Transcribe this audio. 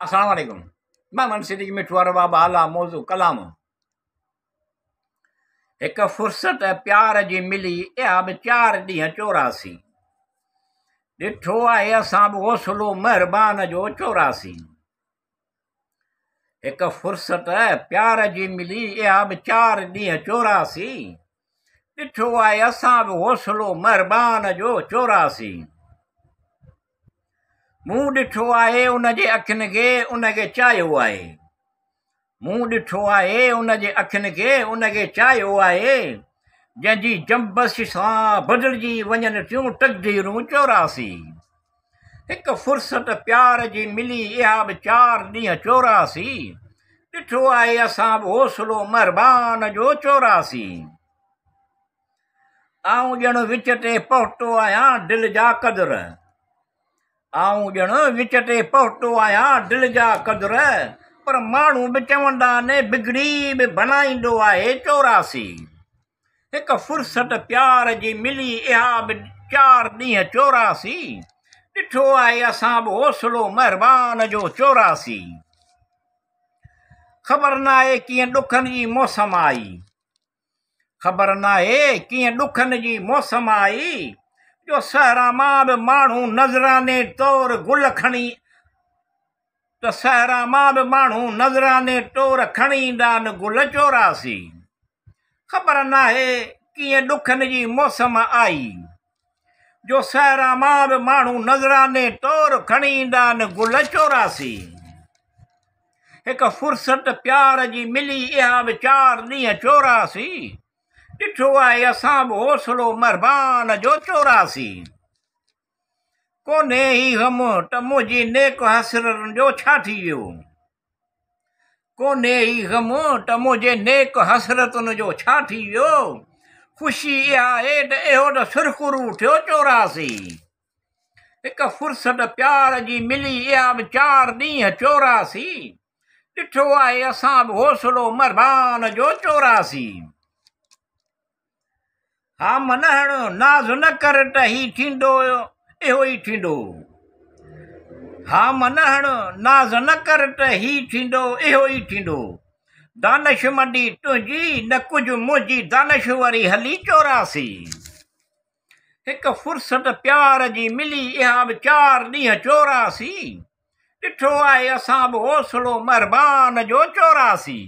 अस्सलाम वालेकुम। मैं मनसिदी मिठू अरबा बाला मौजू कलाम। एक फुर्सत प्यार जी मिली या बि 4 ॾींहं चोरासी। ॾिठो आहे असां बि हौसलो महिरबान जो चोरासी। एक फुर्सत प्यार जी मिली या बि 4 ॾींहं चोरासी। ॾिठो आहे असां बि हौसलो महिरबान जो चोरासी। मूं ॾिठो आहे उनजे अखियुनि खे उनखे चाहियो आहे। मूं ॾिठो आहे उनजे अखियुनि खे उनखे चाहियो आहे। जंहिंजी जंबश सां बदिलजी वञनि थियूं तक़दीरूं चोरासी। हिकु फुर्सत प्यार जी मिली इहा बि 4 ॾींहं चोरासी। ॾिठो आहे असां बि हौसलो महिरबान जो चोरासी। आऊं ॼण विच ते पहुतो आहियां दिलि जा क़दुर। आऊं ॼण विच ते पहुतो आहियां दिलि जा क़दुर। पर माण्हू बि चवंदा आहिनि बिगड़ी बि बणाईंदो आहे चोरासी। हिकु फुर्सत प्यार जी मिली इहा बि 4 ॾींहं चोरासी। ॾिठो आहे असां बि हौसलो महिरबान जो चोरासी। ख़बर नाहे कीअं ॾुखनि जी मौसम आई। ख़बर नाहे कीअं ॾुखनि जी मौसम आई। जो सहरा मां बि माण्हू नज़राने तौर गुल खणी सहरा मां बि माण्हू नज़राने तौर खणी ईंदा आहिनि गुल चोरासी। ख़बर नाहे कीअं ॾुखनि जी मौसम आई। जो सहरा मां बि माण्हू नज़राने तौर खणी ईंदा आहिनि गुल चोरासी। हिकु फुर्सत प्यार जी मिली इहा बि 4 ॾींहं चोरासी। ॾिठो आहे असां बि हौसलो महिरबान जो चोरासी। कोन्हे ही ग़म त मुंहिंजी नेक हसरतुनि जो छा थी वियो। कोन्हे ही ग़म त मुंहिंजे नेक हसरतुनि जो छा थी वियो। ख़ुशी इहा आहे त इहो त सुरखुरू थियो चोरासी। हिकु फुर्सत प्यार जी मिली इहा बि 4 ॾींहं चोरासी। ॾिठो आहे असां बि हौसलो महिरबान जो चोरासी। हा मनहण नाज़ न कर त ही थींदो इहो ई थींदो। हा मनहण नाज़ न कर त ही थींदो इहो ई थींदो। दानिशमंदी तुंहिंजी न कुझु मुंहिंजी दानिशवरी हली चोरासी। हिकु फुर्सत प्यार जी मिली इहा बि 4 ॾींहं चोरासी। ॾिठो आहे असां बि हौसलो महिरबान जो चोरासी।